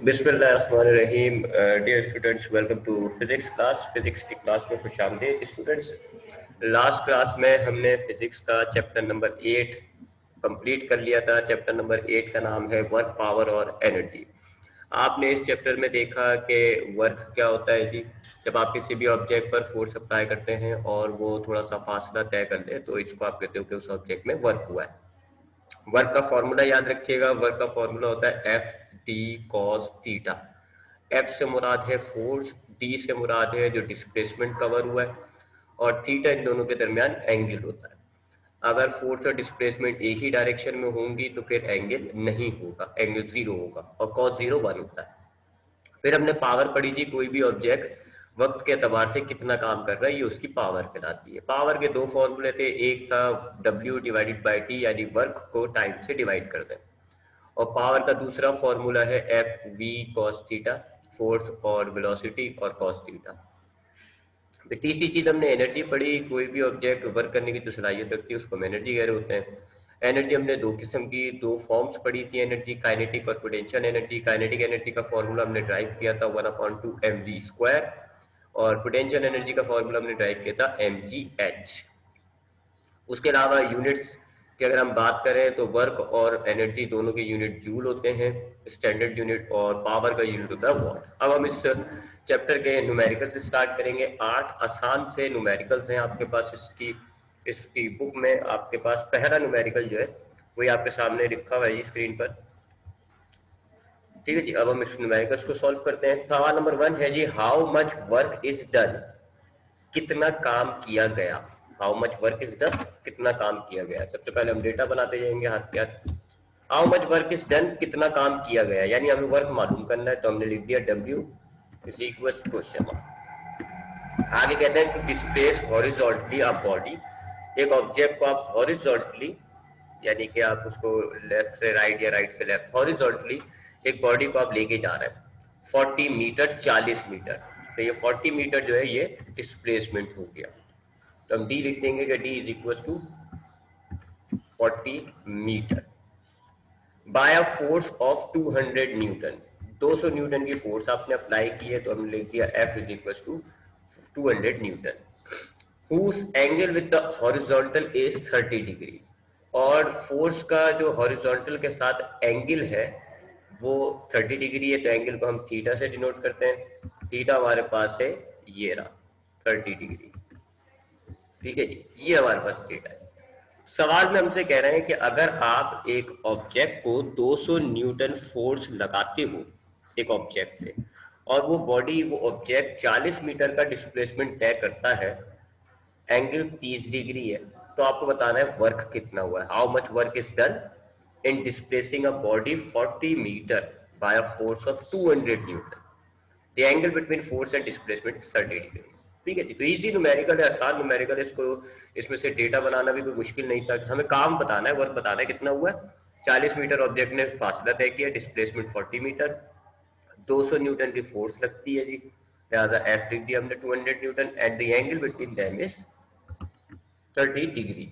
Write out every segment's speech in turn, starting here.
बिस्मिल्लाहिर्रहमानिर्रहीम। Dear students, welcome to physics class. Physics की class में खुशामदीद स्टूडेंट्स। लास्ट क्लास में हमने फिजिक्स का चैप्टर नंबर 8 कंप्लीट कर लिया था। चैप्टर नंबर 8 का नाम है वर्क, पावर और एनर्जी। आपने इस चैप्टर में देखा कि वर्क क्या होता है जी। जब आप किसी भी ऑब्जेक्ट पर फोर्स अप्लाई करते हैं और वो थोड़ा सा फासला तय कर ले तो इसको आप कहते हो कि उस ऑब्जेक्ट में वर्क हुआ है। वर्क का फॉर्मूला याद रखिएगा। वर्क का फॉर्मूला होता है F D cos theta. F से मुराद है फोर्स, डी से मुराद है जो डिस्प्लेसमेंट कवर हुआ है, और थीटा इन दोनों के दरमियान एंगल होता है। अगर फोर्स और डिस्प्लेसमेंट एक ही डायरेक्शन में होंगी तो फिर एंगल नहीं होगा, एंगल जीरो होगा, और कॉस जीरो वन होता है। फिर हमने पावर पढ़ी थी। कोई भी ऑब्जेक्ट वक्त के एतबार से कितना काम कर रहा है ये उसकी पावर कहलाती है। पावर के दो फॉर्मूले थे। एक था W डिवाइडेड बाई टी, यानी वर्क को टाइम से डिवाइड कर दें, और पावर का दूसरा फॉर्मूला है F V cos theta, force और वेलोसिटी और कॉस थीटा। तीसरी चीज हमने एनर्जी पढ़ी। कोई भी ऑब्जेक्ट वर्क करने की जो सलाहियत रखती है उसको हम एनर्जी कह रहे होते हैं। एनर्जी हमने दो किस्म की, दो फॉर्म्स पढ़ी थी एनर्जी, काइनेटिक और पोटेंशियल एनर्जी। काइनेटिक एनर्जी का फॉर्मूला हमने ड्राइव किया था 1/2 mv², और पोटेंशियल एनर्जी का फॉर्मूला हमने ड्राइव किया था mgh। उसके अलावा यूनिट्स की अगर हम बात करें तो वर्क और एनर्जी दोनों के यूनिट जूल होते हैं, स्टैंडर्ड यूनिट, और पावर का यूनिट होता है वॉट। अब हम इस चैप्टर के न्यूमेरिकल से स्टार्ट करेंगे। 8 आसान से न्यूमेरिकल्स हैं आपके पास। इसकी बुक में आपके पास पहला न्यूमेरिकल जो है वही आपके सामने लिखा हुआ है स्क्रीन पर। ठीक है जी। अब हम इस न्यूमेरिकल्स को सॉल्व करते हैं। सवाल नंबर 1 है जी, how much work is done. कितना काम किया गया। How much work is done, कितना काम किया गया। सबसे पहले हम डेटा बनाते जाएंगे हाथ के हाथ। How much work is done, कितना काम किया गया, यानी हमें वर्क मालूम करना है, तो हमने लिख दिया W is equal question mark. आगे कहते हैं to displace horizontally a body. एक ऑब्जेक्ट को आप हॉरिजॉन्टली, यानी कि आप उसको लेफ्ट से राइट या राइट से लेफ्ट, हॉरिजॉन्टली एक बॉडी को आप लेके जा रहे हैं 40 मीटर, 40 मीटर। तो ये 40 मीटर जो है ये डिस्प्लेसमेंट हो गया। तो हम डी लिख देंगे कि D is equal to 40 metre by a force of 200 newton. 200 newton की फोर्स आपने अप्लाई की है, तो हमने लिख दिया F is equal to 200 newton. whose angle with the horizontal is 30 degree. और फोर्स का जो हॉरिजॉन्टल के साथ एंगल है वो 30 डिग्री है, तो एंगल को हम थीटा से डिनोट करते हैं। थीटा हमारे पास है ये रहा 30 डिग्री। ठीक है जी, ये हमारे पास थीटा है। सवाल में हमसे कह रहे हैं कि अगर आप एक ऑब्जेक्ट को 200 न्यूटन फोर्स लगाते हो एक ऑब्जेक्ट पे, और वो बॉडी, वो ऑब्जेक्ट 40 मीटर का डिस्प्लेसमेंट तय करता है, एंगल 30 डिग्री है, तो आपको बताना है वर्क कितना हुआ है। How much work is done in displacing a body 40 metre by a force of 200 newton. The angle between force and displacement is 30 degree. ठीक है जी। तो इजी न्यूमेरिकल है, आसान न्यूमेरिकल है। इसको, इसमें से डेटा बनाना भी कोई मुश्किल नहीं था। हमें काम बताना है, वर्क बताना है कितना हुआ है। 40 मीटर ऑब्जेक्ट ने फासला तय किया, डिस्प्लेसमेंट 40 मीटर, 200 न्यूटन की फोर्स लगती है जी, लिहाजा एफ लिख दिया हमने 200 Newton, at the angle between them is 30 degree.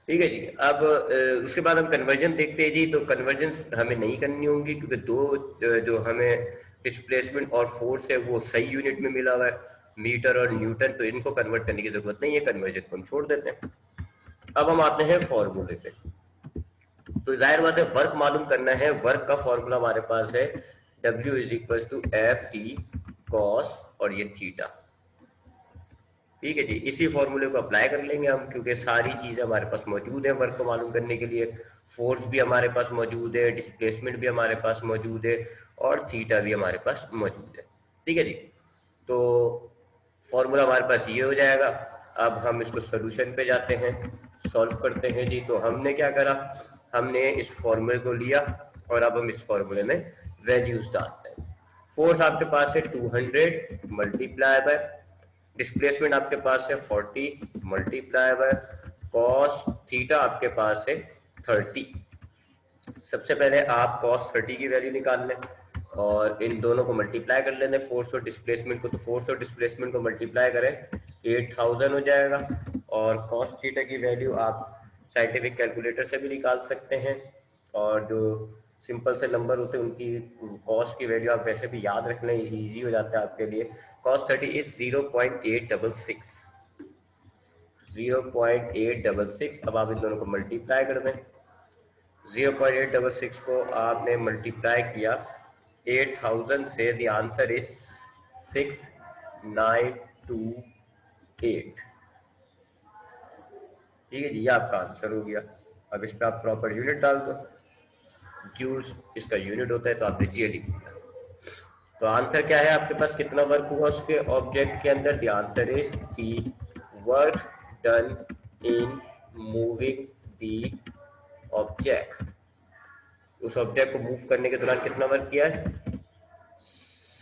ठीक है जी। अब उसके बाद हम कन्वर्जन देखते हैं जी। तो कन्वर्जन हमें नहीं करनी होंगी, क्योंकि दो जो हमें डिस्प्लेसमेंट और फोर्स है वो सही यूनिट में मिला हुआ है, मीटर और न्यूटन, तो इनको कन्वर्ट करने की जरूरत नहीं है, कन्वर्जन को हम छोड़ देते हैं। अब हम आते हैं फॉर्मूले पे। तो जाहिर बात है वर्क मालूम करना है। वर्क का फॉर्मूला हमारे पास है W is equal to F T cos और ये थीटा। ठीक है जी। इसी फॉर्मूले को अप्लाई कर लेंगे हम, क्योंकि सारी चीजें हमारे पास मौजूद है वर्क को मालूम करने के लिए। फोर्स भी हमारे पास मौजूद है, डिस्प्लेसमेंट भी हमारे पास मौजूद है, और थीटा भी हमारे पास मौजूद है। ठीक है जी। तो फॉर्मूला हमारे पास ये हो जाएगा। अब हम इसको सोल्यूशन पे जाते हैं, सॉल्व करते हैं जी। तो हमने क्या करा, हमने इस फॉर्मूले को लिया और अब हम इस फॉर्मूले में वैल्यूज डालते हैं। फोर्स आपके पास है 200 मल्टीप्लाई बाय डिस्प्लेसमेंट आपके पास है 40 मल्टीप्लाई बाय कॉस थीटा आपके पास है 30। सबसे पहले आप कॉस 30 की वैल्यू निकाल लें और इन दोनों को मल्टीप्लाई कर लेंगे, फोर्स और डिस्प्लेसमेंट को। तो फोर्स और डिस्प्लेसमेंट को मल्टीप्लाई करें 8000 हो जाएगा, और कॉस थीटा की वैल्यू आप साइंटिफिक कैलकुलेटर से भी निकाल सकते हैं, और जो सिंपल से नंबर होते हैं, उनकी कॉस की वैल्यू आप वैसे भी याद रखना इजी हो जाता है आपके लिए। Cos 30 is 0.866, 0.866। अब आप इन दोनों को मल्टीप्लाई कर दें। 0.866 को आपने मल्टीप्लाई किया 8000 से, द आंसर इज 6928। ठीक है जी, ये आपका आंसर हो गया। अब इस पर आप प्रॉपर यूनिट डाल दो, जूल्स इसका यूनिट होता है, तो आपने जी लिख दिया। तो आंसर क्या है आपके पास, कितना वर्क हुआ उसके ऑब्जेक्ट के अंदर? The answer is the work done in moving the object. उस ऑब्जेक्ट को मूव करने के दौरान कितना वर्क किया है?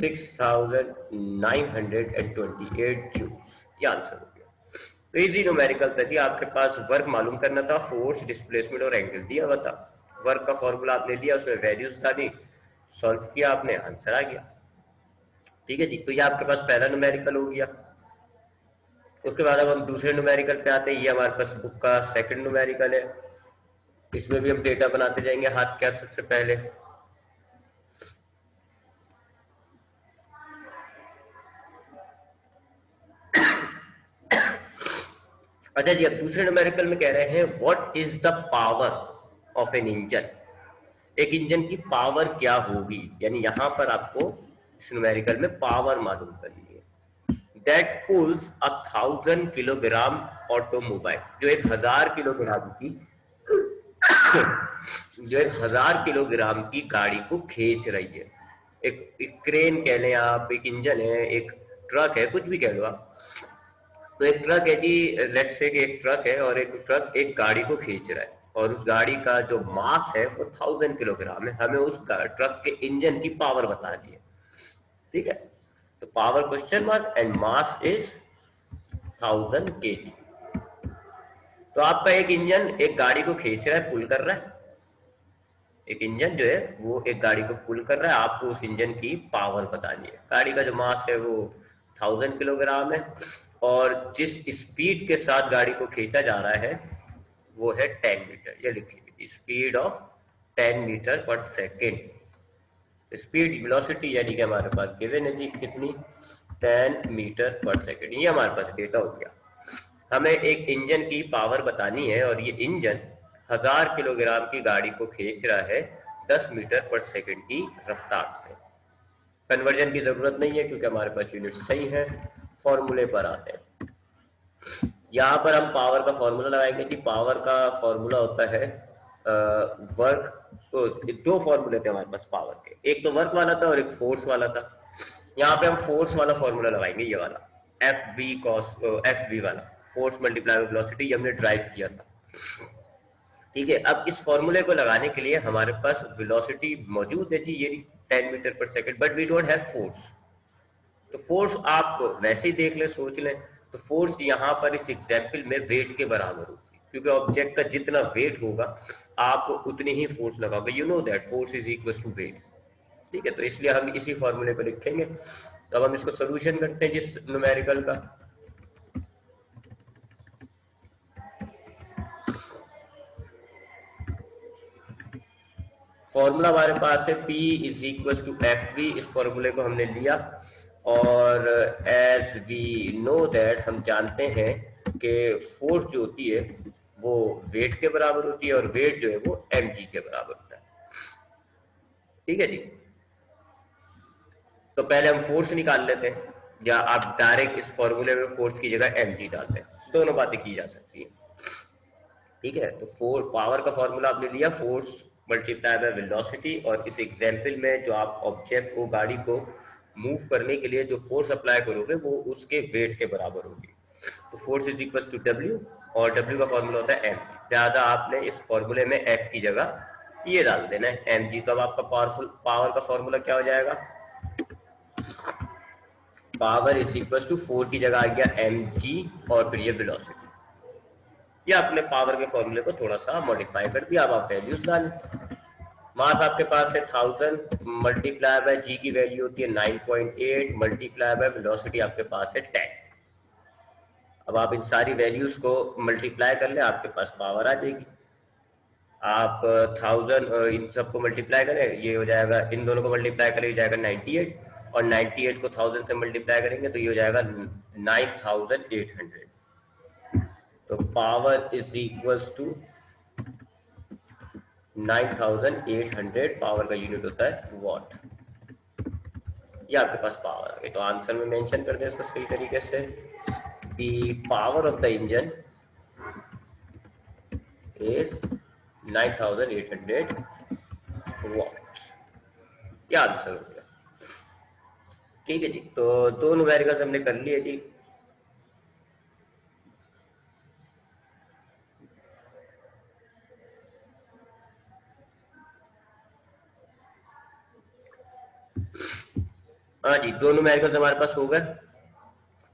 6928 जूल्स। ये आंसर हो गया। तो इजी न्यूमेरिकल था जी। आपके पास वर्क मालूम करना था, फोर्स, डिस्प्लेसमेंट और एंगल दिया हुआ था। वर्क का फॉर्मूला आपने लिया, उसमें वैल्यूज डाली, सॉल्व किया आपने, आंसर आ गया। ठीक है जी, तो ये आपके पास पहला न्यूमेरिकल हो गया। उसके बाद अब हम दूसरे न्यूमेरिकल पे आते हैं। ये हमारे पास बुक का सेकंड न्यूमेरिकल है। इसमें भी हम डेटा बनाते जाएंगे हाथ के हाथ। सबसे पहले अच्छा जी, अब दूसरे न्यूमेरिकल में कह रहे हैं what is the power of an engine. एक इंजन की पावर क्या होगी, यानी यहां पर आपको इस न्यूमेरिकल में पावर मालूम करनी है। दैट पुल्स 1000 किलोग्राम ऑटोमोबाइल, जो 1000 किलोग्राम की जो 1000 किलोग्राम की गाड़ी को खींच रही है। एक क्रेन कह लें आप, एक इंजन है, एक ट्रक है, कुछ भी कह लो आप। तो एक ट्रक है जी, लेट्स से कि एक ट्रक है और एक ट्रक एक गाड़ी को खींच रहा है, और उस गाड़ी का जो मास है वो 1000 किलोग्राम है। हमें उस ट्रक के इंजन की पावर बतानी है। ठीक है, तो power question mark and mass is 1000 kg। तो आपका एक इंजन एक गाड़ी को खींच रहा है, पुल कर रहा है। एक इंजन जो है वो एक गाड़ी को पुल कर रहा है, आपको उस इंजन की पावर बतानी है। गाड़ी का जो मास है वो 1000 किलोग्राम है, और जिस स्पीड के साथ गाड़ी को खींचा जा रहा है वो है 10 मीटर। ये लिखिए, स्पीड ऑफ 10 मीटर पर सेकेंड। स्पीड वेलोसिटी यानी कि हमारे पास गिवन है जी कितनी, 10 मीटर पर सेकेंड। ये हमारे पास डेटा हो गया। हमें एक इंजन की पावर बतानी है, और ये इंजन 1000 किलोग्राम की गाड़ी को खींच रहा है 10 मीटर पर सेकेंड की रफ्तार से। कन्वर्जन की जरूरत नहीं है क्योंकि हमारे पास यूनिट सही है। फॉर्मूले पर आते हैं। यहाँ पर हम पावर का फॉर्मूला लगाएंगे जी। पावर का फॉर्मूला होता है वर्क। तो दो फॉर्मूले थे हमारे पास पावर के, एक तो वर्क वाला था और एक फोर्स वाला था। यहाँ पे हम फोर्स वाला फॉर्मूला लगाएंगे, ये वाला F V cos, F V वाला, फोर्स मल्टीप्लाई वेलोसिटी, हमने ड्राइव किया था। ठीक है, अब इस फॉर्मूले को लगाने के लिए हमारे पास वेलोसिटी मौजूद है जी, ये 10 मीटर पर second, but we don't have force. तो फोर्स आप वैसे ही देख लें, सोच लें, तो फोर्स यहाँ पर इस एग्जाम्पल में वेट के बराबर होगी, क्योंकि ऑब्जेक्ट का जितना वेट होगा आप उतनी ही फोर्स लगाओगे। You know that force is equal to weight. ठीक है, तो इसलिए हम इसी फॉर्मूले को लिखेंगे। तो अब हम इसको सोल्यूशन करते हैं जिस न्यूमेरिकल का। फॉर्मूला हमारे पास है P is equal to F V. इस फॉर्मूले को हमने लिया, और एज वी नो दैट, हम जानते हैं कि फोर्स जो होती है वो वेट के बराबर होती है, और वेट जो है वो mg के बराबर होता है। ठीक है जी, तो पहले हम फोर्स निकाल लेते हैं, या आप डायरेक्ट इस फॉर्मूले में फोर्स की जगह mg डालते हैं। दोनों बातें की जा सकती है। ठीक है, तो पावर का फॉर्मूला आपने लिया, फोर्स मल्टीप्लाई बाय वेलोसिटी, और इस एग्जाम्पल में जो आप ऑब्जेक्ट को, गाड़ी को मूव करने के लिए जो फोर्स अप्लाई करोगे वो उसके वेट के बराबर होगी। तो force is equal to W, और डब्ल्यू का फॉर्मूला होता है एम। ज्यादा आपने इस फॉर्मूले में एफ की जगह ये डाल देना है, एम जी। तो अब आपका पावर का फॉर्मूला क्या हो जाएगा, पावर इज इक्वल टू 4 की जगह आ गया एम जी, और फिर ये वेलोसिटी। ये आपने पावर के फॉर्मूले को थोड़ा सा मॉडिफाई कर दिया। अब आप वैल्यूज डालें। मास आपके पास है 1000, मल्टीप्लाई बाय जी की वैल्यू होती है 9.8, मल्टीप्लाई बाय वेलोसिटी आपके पास है 10। अब आप इन सारी वैल्यूज को मल्टीप्लाई कर ले, आपके पास पावर आ जाएगी। आप 1000 इन सबको मल्टीप्लाई करें, ये हो जाएगा, इन दोनों को मल्टीप्लाई करें, ये जाएगा 98, और 98 को 1000 से मल्टीप्लाई करेंगे तो ये हो जाएगा 9800। तो power is equals to 9800, power का यूनिट होता है वॉट। ये आपके पास पावर आ गई। तो आंसर में मेंशन कर दें इसको सही तरीके से, the power of the engine is 9800 what. ये आंसर हो गया। ठीक है जी, तो दो न्यूमेरिकल्स हमने कर लिए जी। हाँ जी, दो न्यूमेरिकल्स हमारे पास हो गए।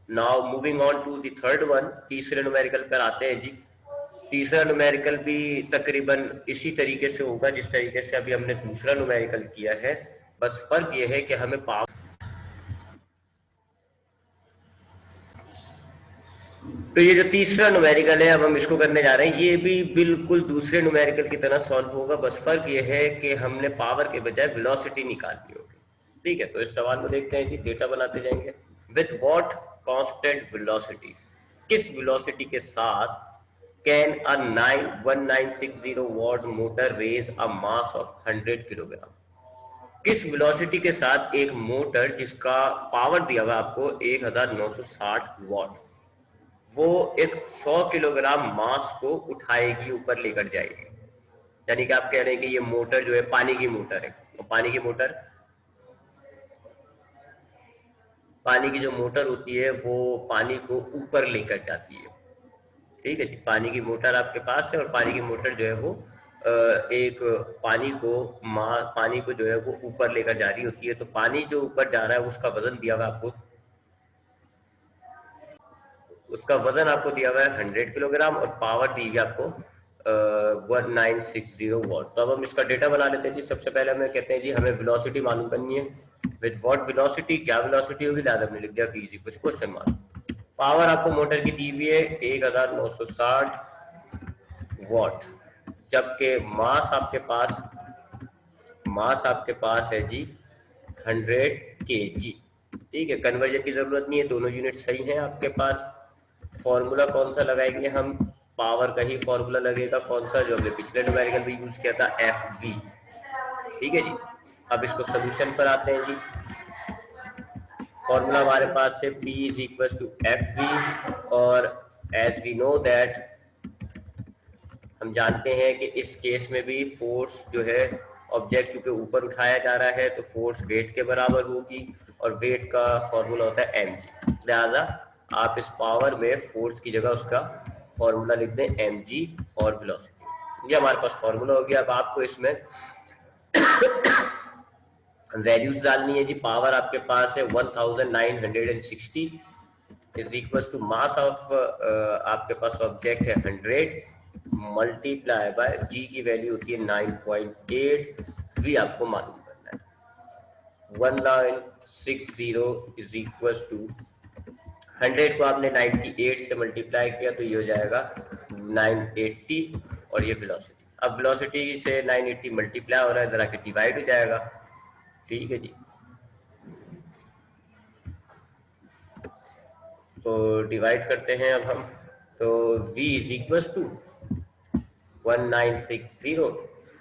Now moving on to the third one, तीसरे न्यूमेरिकल पर आते हैं जी। तीसरा न्यूमेरिकल भी तकरीबन इसी तरीके से होगा जिस तरीके से अभी हमने दूसरा न्यूमेरिकल किया है, बस फर्क ये है कि हमें पावर, तो ये जो तीसरा न्यूमेरिकल है अब हम इसको करने जा रहे हैं, ये भी बिल्कुल दूसरे न्यूमेरिकल की तरह सॉल्व होगा, बस फर्क ये है कि हमने पावर के बजाय वेलोसिटी निकालनी होगी। ठीक है, तो इस सवाल को देखते हैं जी, डेटा बनाते जाएंगे। विथ व्हाट कांस्टेंट वेलोसिटी, किस वेलोसिटी के साथ can a 1960 watt motor raise a mass of 100 kilogram. किस वेलोसिटी के साथ एक मोटर जिसका पावर दिया हुआ आपको 1960 वॉट, वो एक 100 किलोग्राम मास को उठाएगी, ऊपर लेकर जाएगी। यानी कि आप कह रहे हैं कि ये मोटर जो है पानी की मोटर है, तो पानी की जो मोटर होती है वो पानी को ऊपर लेकर जाती है। ठीक है जी, पानी की मोटर आपके पास है और पानी की मोटर जो है वो एक पानी को जो है वो ऊपर लेकर जा रही होती है। तो पानी जो ऊपर जा रहा है उसका वजन दिया हुआ आपको, दिया हुआ है 100 किलोग्राम और पावर दी हुई आपको 1960 वॉट। तो अब हम इसका डेटा बना लेते हैं जी। सबसे पहले हमें कहते हैं जी हमें वेलोसिटी मालूम करनी है। विद व्हाट वेलोसिटी, क्या वेलोसिटी होगी, लाद हमने लिख दिया v is equal question mark. Power आपको मोटर की दी हुई है 1960 वॉट, जबकि मास आपके पास है जी 100 kg। ठीक है, कन्वर्जन की जरूरत नहीं है, दोनों यूनिट सही हैं आपके पास। फॉर्मूला कौन सा लगाएंगे हम, पावर का ही फॉर्मूला लगेगा, कौन सा, जो हमने पिछले न्यूमेरिकल में यूज किया था, FV। ठीक है जी, अब इसको सोल्यूशन पर आते हैं जी। फॉर्मूला हमारे पास है P is equal to FV, और एज वी नो दैट, हम जानते हैं कि इस केस में भी फोर्स जो है ऑब्जेक्ट के ऊपर उठाया जा रहा है तो फोर्स वेट के बराबर होगी, और वेट का फॉर्मूला होता है mg। लिहाजा आप इस पावर में फोर्स की जगह उसका फॉर्मूला लिख दें mg और वेलोसिटी। ये हमारे पास फॉर्मूला हो गया। अब आपको इसमें वैल्यूज डालनी है जी। पावर आपके पास है 1960 is equal to mass of आपके पास ऑब्जेक्ट है 100 मल्टीप्लाई बाय जी की वैल्यू होती है 9.8, वी आपको मालूम करना है। 1960 इज इक्वल टू 100 को आपने 98 से मल्टीप्लाई किया तो ये हो जाएगा 980, और ये वेलोसिटी। अब वेलोसिटी से 980 मल्टीप्लाई हो रहा है, जरा के डिवाइड हो जाएगा। ठीक है जी, तो डिवाइड करते हैं अब हम। तो v is equal to 1960,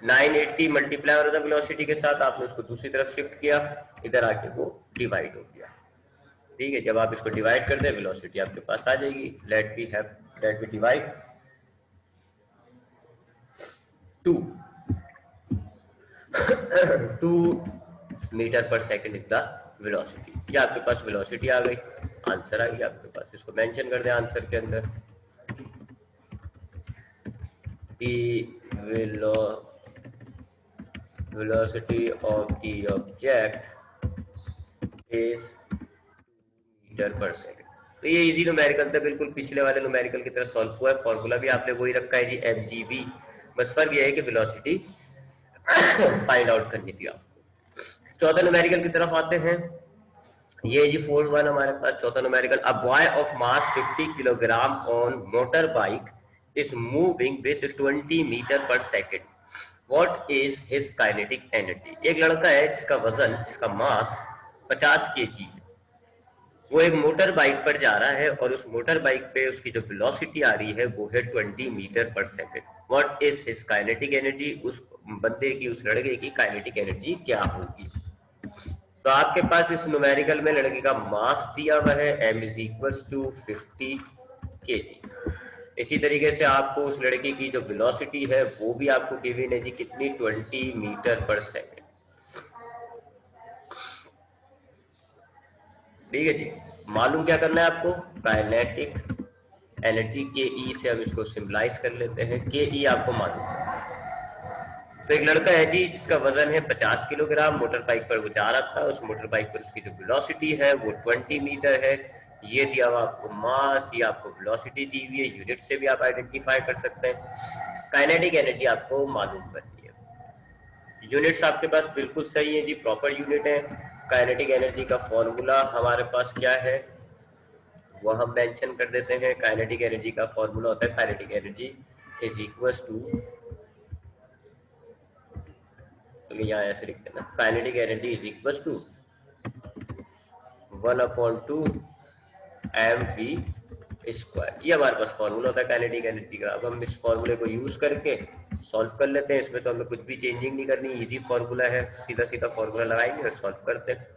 980 multiply हो रहा था वेलोसिटी के साथ, आपने उसको दूसरी तरफ शिफ्ट किया, इधर आके वो डिवाइड हो गया। ठीक है, जब आप इसको डिवाइड कर दें वेलोसिटी आपके पास आ जाएगी। लेट बी डिवाइड 2 मीटर पर सेकंड इज द वेलोसिटी। ये आपके पास वेलोसिटी आ गई, आंसर आ गया आपके पास। इसको मेंशन कर दें आंसर के अंदर, velocity of the object is metre पर सेकंड। तो ये इजी न्यूमेरिकल था, बिल्कुल पिछले वाले न्यूमेरिकल की तरह सॉल्व हुआ है। फॉर्मूला भी आपने वही रखा है जी, mgv। बस फर्क ये है कि वेलोसिटी फाइंड आउट करनी थी आपको। चौथा न्यूमेरिकल की तरफ आते हैं। ये जी 4-1 हमारे पास चौथा numerical. A boy of mass 50 kilogram on motorbike is moving with 20 metre पर second what is his kinetic energy. एक लड़का है जिसका वजन, जिसका मास 50 केजी है, वो एक मोटर बाइक पर जा रहा है और उस मोटर बाइक पे उसकी जो वेलोसिटी आ रही है वो है 20 मीटर पर second. What is his kinetic energy, उस बंदे की, उस लड़के की काइनेटिक एनर्जी क्या होगी। तो आपके पास इस न्यूमेरिकल में लड़के का मास दिया हुआ है m is equal to 50 kg। इसी तरीके से आपको उस लड़के की जो वेलोसिटी है वो भी आपको गिवन है जी, कितनी, 20 मीटर पर सेकेंड। ठीक है जी। मालूम क्या करना है आपको, काइनेटिक एनर्जी के ई से हम इसको सिंबलाइज कर लेते हैं। के ई आपको मालूम है। तो एक लड़का है जी जिसका वजन है 50 किलोग्राम, मोटर बाइक पर वो जा रहा था, उस मोटर बाइक पर उसकी जो वेलोसिटी है वो 20 मीटर है। ये दिया हुआ आपको मास, ये आपको वेलोसिटी दी हुई है, यूनिट से भी आप आइडेंटिफाई कर सकते हैं। काइनेटिक एनर्जी आपको मालूम करनी है। यूनिट्स आपके पास बिल्कुल सही है जी, प्रॉपर यूनिट है। काइनेटिक एनर्जी का फॉर्मूला हमारे पास क्या है वो हम मेंशन कर देते हैं। काइनेटिक एनर्जी का फॉर्मूला होता है, kinetic energy is equal to, तो यहाँ ऐसे लिख देना, kinetic energy is equal to 1/2 mv²। ये हमारे पास फॉर्मूला होता है काइनेटिक एनर्जी का। अब हम इस फॉर्मूले को यूज करके सॉल्व कर लेते हैं। इसमें तो हमें कुछ भी चेंजिंग नहीं करनी, इजी फॉर्मूला है, सीधा सीधा फॉर्मूला लगाएंगे और सॉल्व करते हैं।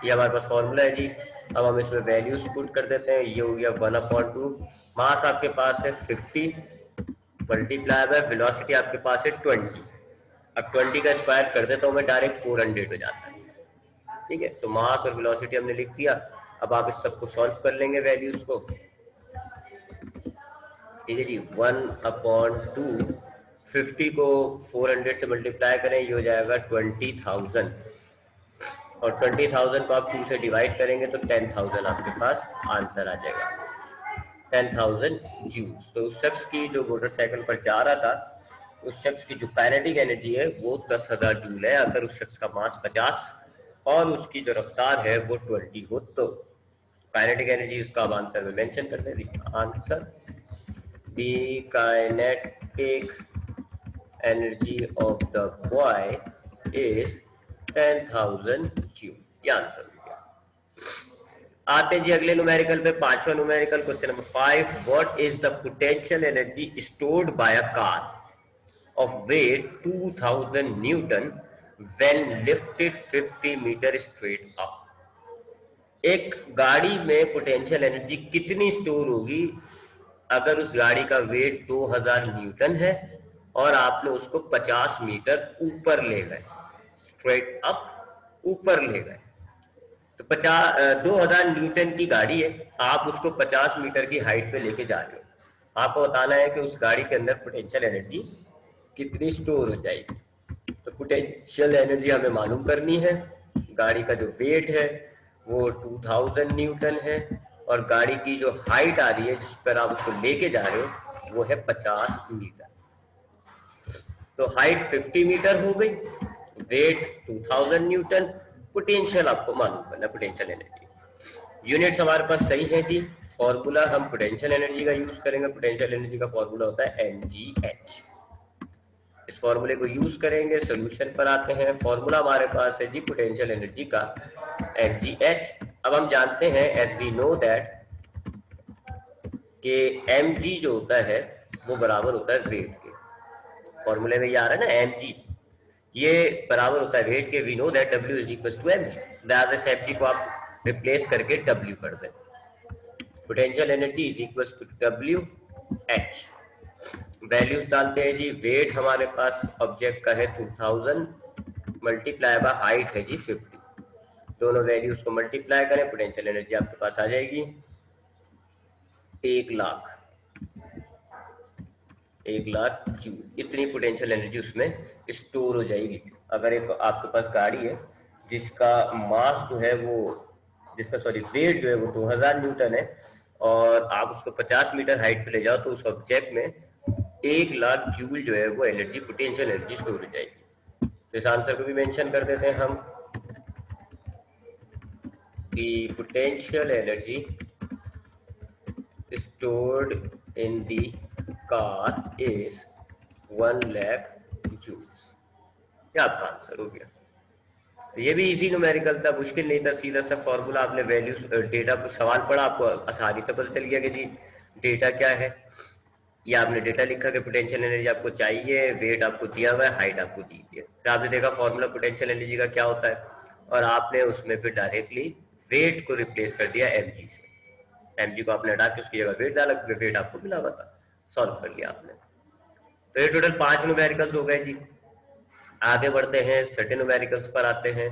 ये हमारे पास फॉर्मूला है जी। अब हम इसमें वैल्यूज पुट कर देते हैं। ये हो गया 1/2, मास आपके पास है 50 मल्टीप्लाई बाय वेलोसिटी आपके पास है 20। अब 20 का स्क्वायर कर देता हूँ मैं, डायरेक्ट 400 हो जाता है। ठीक है, तो मास और वेलोसिटी हमने लिख दिया। अब आप इस सबको सॉल्व कर लेंगे वैल्यूज को। ठीक है जी, 1/2, 50 को 400 से मल्टीप्लाई करें, ये हो जाएगा 20,000, और 20,000 को आप 2 से डिवाइड करेंगे तो 10,000 आपके पास आंसर आ जाएगा, 10,000 जूल्स। तो उस शख्स की जो मोटरसाइकिल पर जा रहा था, उस शख्स की जो काइनेटिक एनर्जी है वो 10,000 जूल है, अगर उस शख्स का मास 50 और उसकी जो रफ्तार है वो 20 हो तो। काइनेटिक एनर्जी उसका आप आंसर में मेंशन कर दें। Answer, the kinetic energy of the boy is 10,000 joule. ये आंसर हो गया। आते हैं जी अगले न्यूमेरिकल पे, पांचवा numerical, question number 5। What is the potential energy stored bye a car of weight 2000 Newton when lifted 50 meter straight up। एक गाड़ी में पोटेंशियल एनर्जी कितनी स्टोर होगी अगर उस गाड़ी का वेट 2000 न्यूटन है और आपने उसको 50 मीटर ऊपर ले गए, स्ट्रेट अप ऊपर ले गए। तो 2000 न्यूटन की गाड़ी है, आप उसको 50 मीटर की हाइट पे लेके जा रहे हो। आपको बताना है कि उस गाड़ी के अंदर पोटेंशियल एनर्जी कितनी स्टोर हो जाएगी। तो पोटेंशियल एनर्जी हमें मालूम करनी है। गाड़ी का जो वेट है वो 2000 न्यूटन है और गाड़ी की जो हाइट आ रही है जिस पर आप उसको लेके जा रहे हो वो है 50 मीटर। तो हाइट 50 मीटर हो गई, वेट 2000 न्यूटन, पोटेंशियल आपको मालूम करना, पोटेंशियल एनर्जी। यूनिट्स हमारे पास सही है जी। फॉर्मूला हम पोटेंशियल एनर्जी का यूज करेंगे। पोटेंशियल एनर्जी का फॉर्मूला होता है mgh। इस फॉर्मूले को यूज करेंगे, सोल्यूशन पर आते हैं। फॉर्मूला हमारे पास है जी पोटेंशियल एनर्जी का mgh। अब हम जानते हैं, एज वी नो दैट, कि mg जो होता है वो बराबर होता है वेट के। फॉर्मूले में ये आ रहा है ना mg, ये बराबर होता है वेट के। We know that w is equal to mg। mg को आप रिप्लेस करके w कर दें। Potential energy is equal to w h। Values डालते हैं जी। वेट हमारे पास ऑब्जेक्ट का है 2000 मल्टीप्लाई बाय हाइट है जी 50। दोनों वैल्यूज को मल्टीप्लाई करें, पोटेंशियल एनर्जी आपके पास आ जाएगी 1,00,000 जूल। इतनी पोटेंशियल एनर्जी उसमें स्टोर हो जाएगी। अगर एक आपके पास गाड़ी है जिसका मास जो है वो, जिसका सॉरी वेट जो है वो 2000 न्यूटन है और आप उसको 50 मीटर हाइट पे ले जाओ तो उस ऑब्जेक्ट में 1,00,000 जूल जो है वो एनर्जी, पोटेंशियल एनर्जी स्टोर हो जाएगी। तो इस आंसर को भी मेंशन कर देते हैं हम कि potential energy stored in the car is 1 lakh joules. क्या आपका आंसर हो गया। तो ये भी इजी न्यूमेरिकल था, मुश्किल नहीं था, सीधा सा फॉर्मूला, आपने वैल्यूज डेटा सवाल पढ़ा, आपको आसानी से पता चल गया कि जी डेटा क्या है। ये आपने डेटा लिखा कि पोटेंशियल एनर्जी आपको चाहिए, वेट आपको दिया हुआ है, हाइट आपको दी हुई है, फिर आपने देखा फॉर्मूला पोटेंशियल एनर्जी का क्या होता है, और आपने उसमें फिर डायरेक्टली वेट को रिप्लेस कर दिया एमजी से। एमजी को आपने हटा के उसकी जगह वेट डाला, वेट आपको मिला हुआ था, सॉल्व कर लिया आपने। तो ये टोटल 5 न्यूमेरिकल्स हो गए जी। आगे बढ़ते हैं, सर्टेन न्यूमेरिकल्स पर आते हैं।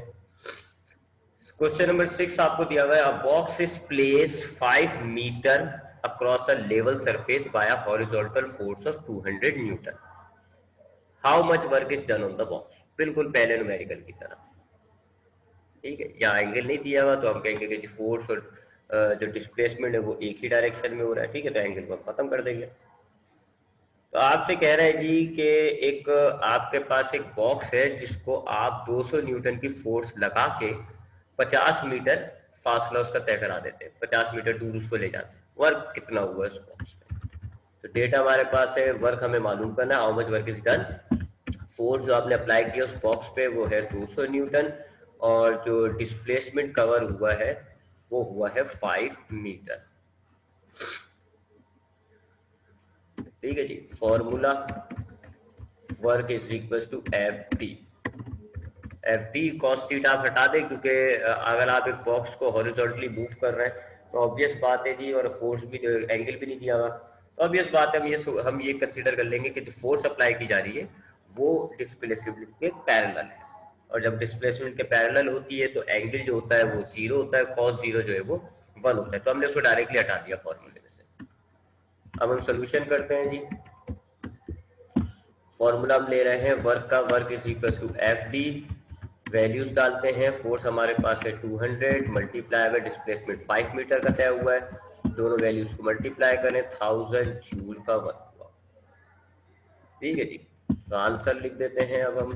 क्वेश्चन नंबर 6 आपको दिया हुआ है, a box is place 5 metre across a level surface by a horizontal force of 200 newton, how much work is done on the box. बिल्कुल पहले न्यूमेरिकल की तरह, ठीक है। यहाँ एंगल नहीं दिया हुआ तो हम कहेंगे कि फोर्स और जो डिस्प्लेसमेंट है वो एक ही डायरेक्शन में हो रहा है, ठीक है, तो एंगल को हम खत्म कर देंगे। तो आपसे कह रहा है जी कि एक आपके पास एक बॉक्स है जिसको आप 200 न्यूटन की फोर्स लगा के 50 मीटर फासला उसका तय करा देते हैं, 50 मीटर दूर उसको ले जाते हैं, वर्क कितना हुआ है उस बॉक्स में। तो डेटा हमारे पास है, वर्क हमें मालूम करना है, how much work is done. Force जो आपने अप्लाई किया उस बॉक्स पे वो है 200 न्यूटन, और जो डिस्प्लेसमेंट कवर हुआ है वो हुआ है 5 मीटर, ठीक है जी। Formula work is equal to F T. F T cos theta आप हटा दें, क्योंकि अगर आप एक बॉक्स को हॉरिजॉन्टली मूव कर रहे हैं तो ऑब्वियस बात है जी, और फोर्स भी एंगल भी नहीं दिया हुआ, तो ऑब्वियस बात है हम ये कंसीडर कर लेंगे कि जो फोर्स अप्लाई की जा रही है वो डिस्प्लेसमेंट के पैरेलल है, और जब डिस्प्लेसमेंट के पैरेलल होती है तो एंगल जो होता है वो 0 होता है, कॉस 0 जो है वो 1 होता है, तो हमने उसको डायरेक्टली हटा दिया फॉर्मूले में से। अब हम सोल्यूशन करते हैं जी। फॉर्मूला हम ले रहे हैं वर्क का, work is equal to F D, values डालते हैं, फोर्स हमारे पास है 200 मल्टीप्लाई में डिस्प्लेसमेंट 5 मीटर का तय हुआ है, दोनों वैल्यूज को मल्टीप्लाई करें, 1000 जूल का वर्क हुआ, ठीक है जी। तो आंसर लिख देते हैं अब हम,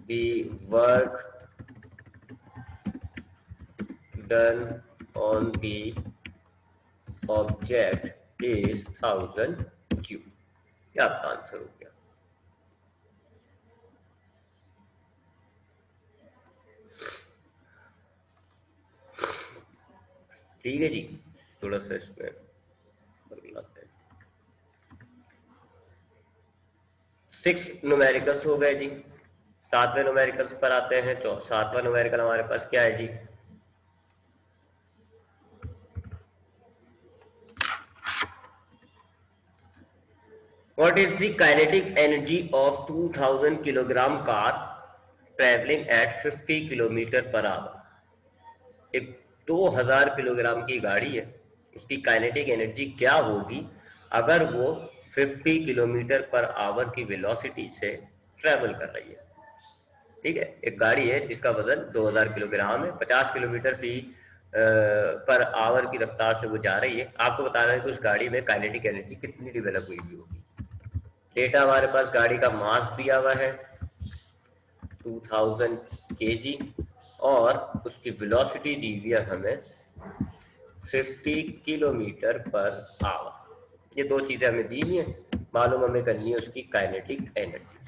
the work done on the object is 1000 joule. क्या आपका आंसर हो गया। ठीक है जी, थोड़ा सा इसमें लाते हैं। 6 न्यूमेरिकल्स हो गए जी। 7वें न्यूमेरिकल्स पर आते हैं। तो 7वां न्यूमेरिकल हमारे पास क्या है जी, what is the kinetic energy of 2000 kilogram car travelling at 50 kilometre per hour. एक 2000 किलोग्राम की गाड़ी है, उसकी काइनेटिक एनर्जी क्या होगी अगर वो 50 किलोमीटर पर आवर की वेलोसिटी से ट्रेवल कर रही है, ठीक है। एक गाड़ी है जिसका वजन 2000 किलोग्राम है, 50 किलोमीटर फी पर आवर की रफ्तार से वो जा रही है, आपको बता रहा है कि उस गाड़ी में काइनेटिक एनर्जी कितनी डेवलप हुई होगी। डेटा हमारे पास गाड़ी का मास दिया हुआ है 2000 kg, और उसकी वेलोसिटी दी हुई है हमें 50 किलोमीटर पर आवर। ये दो चीजें हमें दी हुई है, मालूम हमें करनी है उसकी काइनेटिक एनर्जी,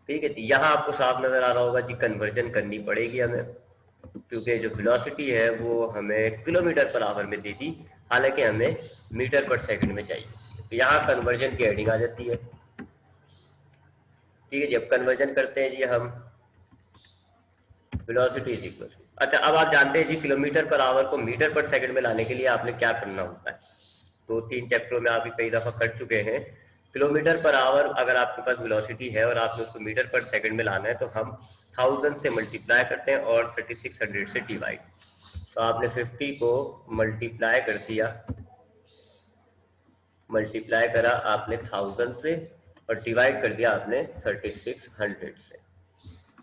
ठीक है। यहाँ आपको साफ नजर आ रहा होगा जी, कन्वर्जन करनी पड़ेगी हमें, क्योंकि जो वेलोसिटी है वो हमें किलोमीटर पर आवर में दी थी, हालांकि हमें मीटर पर सेकंड में चाहिए, तो यहाँ कन्वर्जन की हेडिंग आ जाती है, ठीक है। जब कन्वर्जन करते हैं जी हम, वेलोसिटी इज इक्वल टू, अच्छा अब आप जानते हैं जी किलोमीटर पर आवर को मीटर पर सेकंड में लाने के लिए आपने क्या करना होता है, 2-3 चैप्टरों में आप कई दफा कर चुके हैं। किलोमीटर पर आवर अगर आपके पास वेलोसिटी है और आपने उसको मीटर पर सेकंड में लाना है तो हम 1000 से मल्टीप्लाई करते हैं और 3600 से डिवाइड, तो आपने 50 को मल्टीप्लाई कर दिया, मल्टीप्लाई करा आपने 1000 से, और डिवाइड कर दिया आपने 3600 से,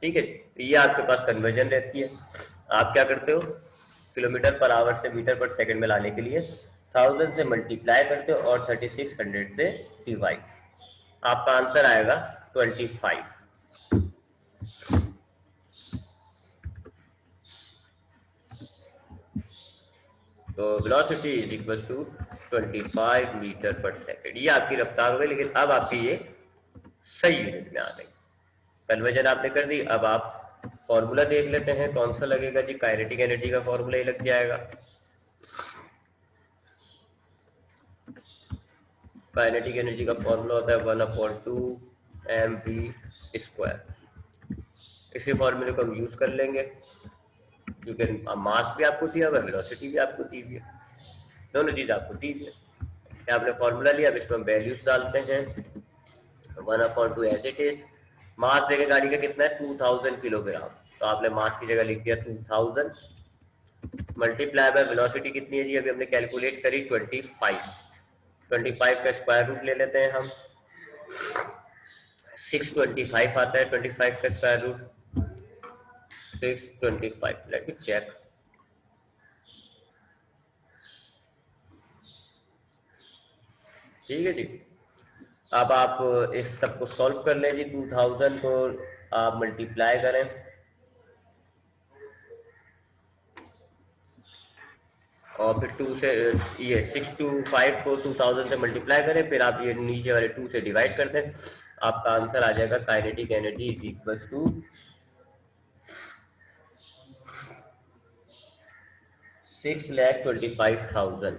ठीक है। तो ये आपके पास कन्वर्जन रहती है। आप क्या करते हो, किलोमीटर पर आवर से मीटर पर सेकंड में लाने के लिए 1000 से मल्टीप्लाई करते हो और 3600 से डिवाइड, आपका आंसर आएगा 25। तो velocity is equal to 25 metre पर सेकंड, ये आपकी रफ्तार हो गई। लेकिन अब आपकी ये सही यूनिट में आ गई, कन्वर्जन आपने कर दी। अब आप फॉर्मूला देख लेते हैं कौन सा लगेगा जी, काइनेटिक एनर्जी का फॉर्मूला ही लग जाएगा। काइनेटिक एनर्जी का फॉर्मूला होता है 1/2 mv²। इसी फॉर्मूले को हम यूज कर लेंगे, क्योंकि मास भी आपको दिया हुआ है, वेलोसिटी भी आपको दी हुई है, दोनों चीज आपको दी हुई है। आपने फॉर्मूला लिया, अब इसमें हम वैल्यूज डालते हैं। 1/2 एज इट इज। मास देखे गाड़ी का कितना है, 2000 किलोग्राम, तो आपने मास की जगह लिख दिया 2000 मल्टीप्लाई बाय वेलोसिटी कितनी है जी, अभी हमने कैलकुलेट करी 25। 25 का स्क्वायर रूट ले लेते हैं हम, 625 आता है। 25 का square root 625। Let me check. ठीक है जी। अब आप इस सब को सॉल्व कर लें जी। 2000 को आप मल्टीप्लाई करें, और फिर 2 से ये 625 को 2000 से मल्टीप्लाई करें, फिर आप ये नीचे वाले 2 से डिवाइड कर दें, आपका आंसर आ जाएगा kinetic energy is equal to 6,25,000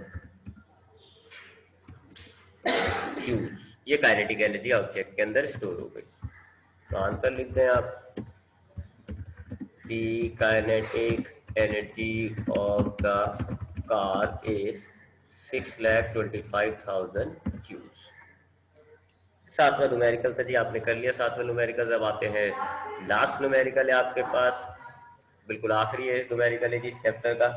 joules. ये काइनेटिक एनर्जी ऑब्जेक्ट के अंदर स्टोर हो गई। तो आंसर लिख दें आप, the kinetic energy of the car is 6,25,000 joules. सातवां न्यूमेरिकल था जी, आपने कर लिया सातवां न्यूमेरिकल। अब आते हैं लास्ट न्यूमेरिकल है आपके पास, बिल्कुल आखिरी है न्यूमेरिकल है जी इस चैप्टर का।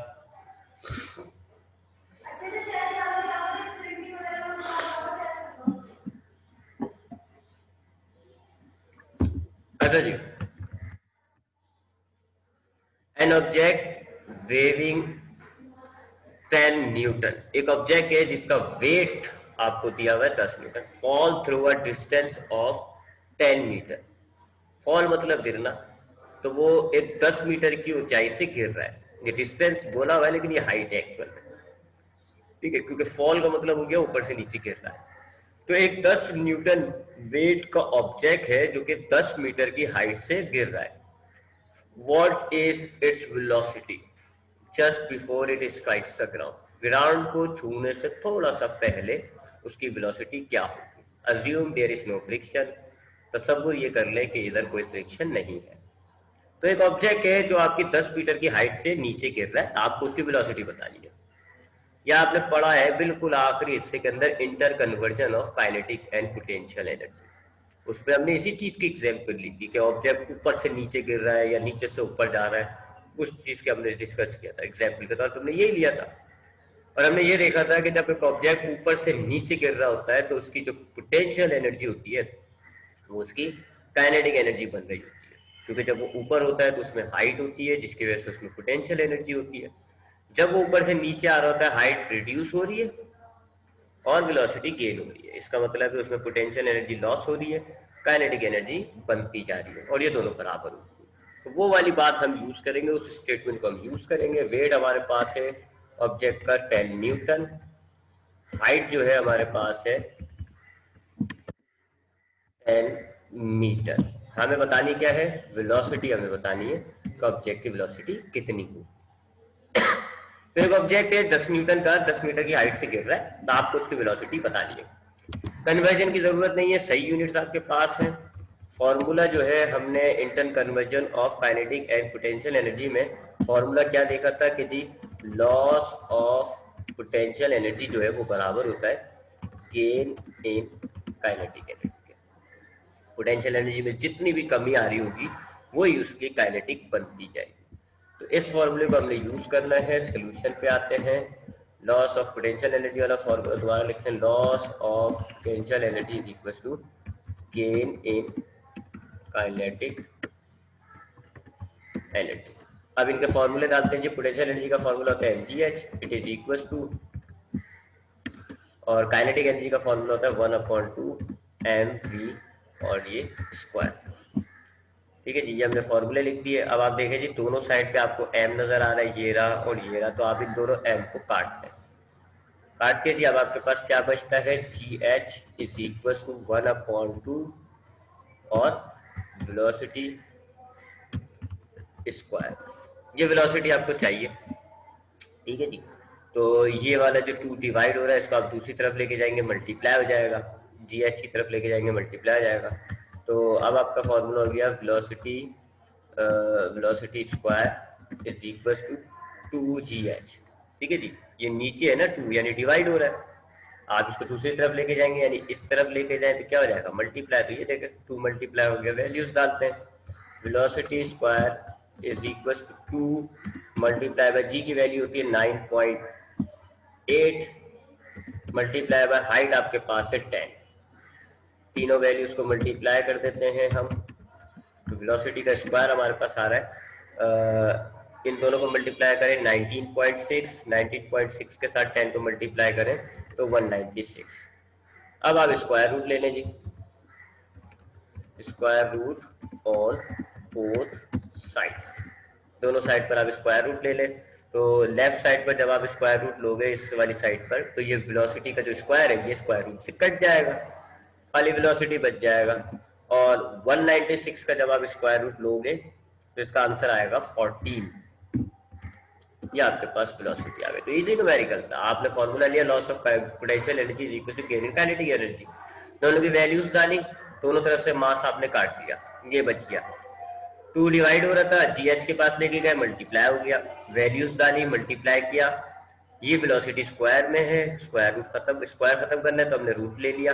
अच्छा जी, एन ऑब्जेक्ट वेविंग 10 न्यूटन, एक ऑब्जेक्ट है जिसका वेट आपको दिया हुआ है 10 newton, fall through a distance of 10 metre. Fall मतलब गिरना, तो वो एक 10 मीटर की ऊंचाई से गिर रहा है। ये डिस्टेंस बोला हुआ है लेकिन ये हाइट है एक्चुअल में, ठीक है, क्योंकि फॉल का मतलब हो गया ऊपर से नीचे गिर रहा है। तो एक 10 न्यूटन वेट का ऑब्जेक्ट है जो कि 10 मीटर की हाइट से गिर रहा है। What is its velocity just before it strikes the ground? Ground को छूने से थोड़ा सा पहले उसकी वेलोसिटी क्या होगी? Assume there is no friction, तसव्वुर ये कर ले कि इधर कोई फ्रिक्शन नहीं है। तो एक ऑब्जेक्ट है जो आपकी 10 मीटर की हाइट से नीचे गिर रहा है, आपको उसकी वेलोसिटी बतानी है। या आपने पढ़ा है बिल्कुल आखिरी हिस्से के अंदर inter conversion of kinetic and potential energy, उसमें हमने इसी चीज की एग्जाम्पल ली थी कि ऑब्जेक्ट ऊपर से नीचे गिर रहा है या नीचे से ऊपर जा रहा है, उस चीज के हमने डिस्कस किया था। एग्जाम्पल के तौर पर हमने यही लिया था, और हमने ये देखा था कि जब एक ऑब्जेक्ट ऊपर से नीचे गिर रहा होता है तो उसकी जो पोटेंशियल एनर्जी होती है वो उसकी काइनेटिक एनर्जी बन रही होती है, क्योंकि जब वो ऊपर होता है तो उसमें हाइट होती है जिसकी वजह से उसमें पोटेंशियल एनर्जी होती है। जब वो ऊपर से नीचे आ रहा होता है हाइट रिड्यूस हो रही है और वेलोसिटी गेन हो रही है। इसका मतलब है उसमें पोटेंशियल एनर्जी लॉस हो रही है, काइनेटिक एनर्जी बनती जा रही है, और ये दोनों बराबर होती है। तो वो वाली बात हम यूज करेंगे, उस स्टेटमेंट को हम यूज करेंगे। वेट हमारे पास है ऑब्जेक्ट का 10 न्यूटन, हाइट जो है हमारे पास है 10 मीटर। हमें बतानी क्या है, वेलोसिटी हमें बतानी है कि ऑब्जेक्ट की वेलोसिटी कितनी हो। तो एक ऑब्जेक्ट है 10 न्यूटन का, 10 मीटर की हाइट से गिर रहा है, तो आपको उसकी वेलोसिटी बतानी है। कन्वर्जन की जरूरत नहीं है, सही यूनिट्स आपके पास है। फॉर्मूला जो है हमने inter conversion of kinetic and potential energy में फॉर्मूला क्या देखा था कि जी लॉस ऑफ पोटेंशियल एनर्जी जो है वो बराबर होता है गेन इन काइनेटिक एनर्जी के। पोटेंशियल एनर्जी में जितनी भी कमी आ रही होगी वही उसकी काइनेटिक बनती जाएगी। तो इस फॉर्मूले को हमने यूज करना है। सोल्यूशन पे आते हैं। लॉस ऑफ पोटेंशियल एनर्जी वाला फॉर्मूला दोबारा लिखते हैं, loss of potential energy is equal to gain in kinetic energy. अब इनके फॉर्मूले डालते हैं जी। पोटेंशियल एनर्जी का फॉर्मूला होता है mgh, it is equal to, और काइनेटिक एनर्जी का फॉर्मूला होता है 1/2 mv और ये स्क्वायर। ठीक है जी, ये हमने फॉर्मूले लिख दिए। अब आप देखें जी दोनों साइड पे आपको m नजर आ रहा है, ये रहा और ये रहा, तो आप इन दोनों m को काट लें। काट के जी अब आपके पास क्या बचता है, G H is equal to 1/2 और वेलोसिटी स्क्वायर, ये वेलोसिटी आपको चाहिए, ठीक है जी। तो ये वाला जो 2 डिवाइड हो रहा है इसको आप दूसरी तरफ लेके जाएंगे, मल्टीप्लाई हो जाएगा, जी एच की तरफ लेके जाएंगे, मल्टीप्लाई हो जाएगा। तो अब आपका फॉर्मूला हो गया velocity velocity square is equal to 2 GH, ठीक है जी। ये नीचे है ना 2, यानी डिवाइड हो रहा है, आप इसको दूसरी तरफ लेके जाएंगे यानी इस तरफ लेके जाए तो क्या हो जाएगा, मल्टीप्लाई। तो ये देखें 2 मल्टीप्लाई हो गया, वैल्यूज डालते हैं, velocity square is equal to 2 multiply by g की वैल्यू होती है 9.8 मल्टीप्लाई बाय हाइट आपके पास है 10, तीनों वैल्यूज को मल्टीप्लाई कर देते हैं हम, तो वेलोसिटी का स्क्वायर हमारे पास आ रहा है, इन दोनों को मल्टीप्लाई करें 19.6 के साथ 10 को मल्टीप्लाई करें तो 196। अब आप स्क्वायर रूट ले लें जी, square root on both side, दोनों साइड पर आप स्क्वायर रूट ले लें। तो लेफ्ट साइड पर जब आप स्क्वायर रूट लोगे इस वाली साइड पर, तो ये वेलोसिटी का जो स्क्वायर है ये स्क्वायर रूट से कट जाएगा, खाली वेलोसिटी बच जाएगा। और 196 का जब आप स्क्वायर रूट लोगे तो इसका आंसर आएगा 14, ये आपके पास वेलोसिटी आ गई। तो इजी न्यूमेरिकल था, आपने फॉर्मूला लिया loss of potential energy is equal to gain in kinetic energy, दोनों की वैल्यूज डाली, दोनों तरफ से मास आपने काट दिया, ये बच गया। 2 डिवाइड हो रहा था, जीएच के पास लेके गए, मल्टीप्लाई हो गया, वैल्यूज डाली, मल्टीप्लाई किया, ये वेलोसिटी स्क्वायर में है, स्क्वायर रूट खत्म, स्क्वायर खत्म करना है तो हमने रूट ले लिया,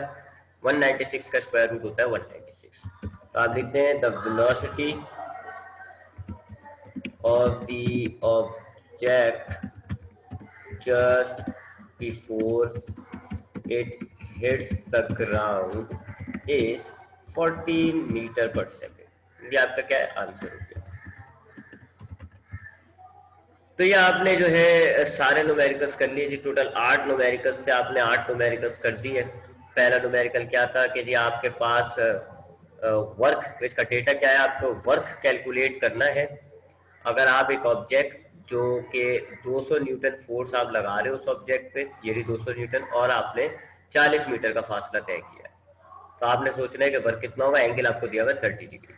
196 का स्क्वायर रूट होता है 196। तो आप लिखते हैं the velocity of the object just before it hits the ground is 14 metre पर सेकेंड, ये आपका क्या है आंसर हो गया। तो ये आपने जो है सारे न्यूमेरिकल्स कर लिए जी, टोटल 8 न्यूमेरिकल्स से आपने 8 न्यूमेरिकल्स कर दिए। पहला न्यूमेरिकल क्या था कि जी आपके पास वर्क, इसका डेटा क्या है, आपको वर्क कैलकुलेट करना है। अगर आप एक ऑब्जेक्ट जो कि 200 न्यूटन फोर्स आप लगा रहे हो उस ऑब्जेक्ट पे, ये 200 न्यूटन, और आपने 40 मीटर का फासला तय किया है, तो आपने सोचना है कि वर्क कितना होगा, एंगल आपको दिया हुआ है 30 डिग्री।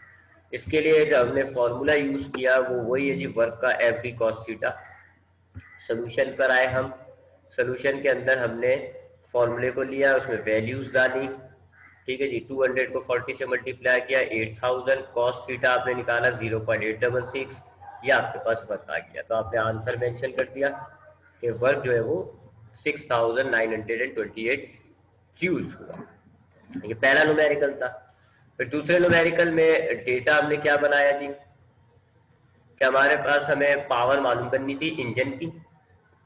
इसके लिए जो हमने फॉर्मूला यूज किया वो वही है जी, वर्क का F D cos theta. Solution पर आए हम, सोल्यूशन के अंदर हमने फॉर्मूले को लिया, उसमें वैल्यूज डाली, ठीक है जी। 200 को 40 से मल्टीप्लाई किया, 8000 कॉस थीटा आपने निकाला 0.866, ये आपके पास वर्क आ गया। तो आपने आंसर मेंशन कर दिया कि वर्क जो है वो 6928 जूल्स हुआ, ये पहला न्यूमेरिकल था। फिर दूसरे न्यूमेरिकल में डेटा हमने क्या बनाया जी, कि हमारे पास हमें पावर मालूम करनी थी इंजन की,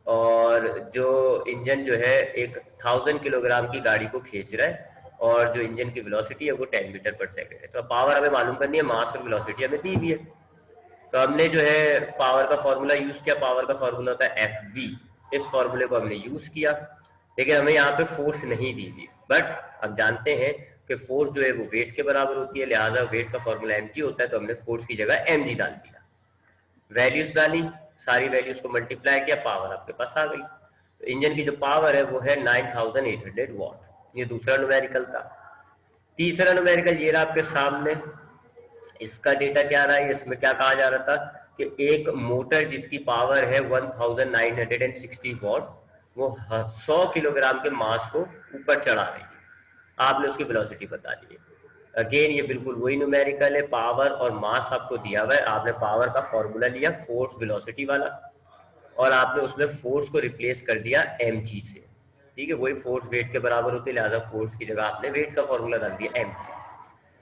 और जो इंजन जो है एक 1000 किलोग्राम की गाड़ी को खींच रहा है, और जो इंजन की वेलोसिटी है वो 10 मीटर पर सेकंड है। तो पावर हमें मालूम करनी है, मास और वेलोसिटी हमें दी हुई है। तो हमने जो है पावर का फॉर्मूला यूज किया, पावर का फॉर्मूला होता है एफ बी, इस फॉर्मूले को हमने यूज किया, लेकिन हमें यहाँ पे फोर्स नहीं दी थी। बट हम जानते हैं कि फोर्स जो है वो वेट के बराबर होती है, लिहाजा वेट का फॉर्मूला एम जी होता है, तो हमने फोर्स की जगह एम जी डाल दिया, वैल्यूज डाली, सारी वैल्यूज को मल्टीप्लाई किया, पावर आपके पास आ गई। तो इंजन की जो पावर है वो है 9800 वॉट, ये दूसरा न्यूमेरिकल था। तीसरा न्यूमेरिकल ये रहा आपके सामने, इसका डेटा क्या रहा है, इसमें क्या कहा जा रहा था कि एक मोटर जिसकी पावर है 1960 वॉट, वो 100 किलोग्राम के मास को ऊपर चढ़ा रही है, आपने उसकी वेलोसिटी बता दी है। अगेन ये बिल्कुल वही न्यूमेरिकल है, पावर और मास आपको दिया हुआ है, आपने पावर का फॉर्मूला लिया फोर्स वेलोसिटी वाला, और आपने उसमें फोर्स को रिप्लेस कर दिया एम जी से, ठीक है, वही फोर्स वेट के बराबर होती है, लिहाजा फोर्स की जगह आपने वेट का फॉर्मूला डाल दिया एम जी,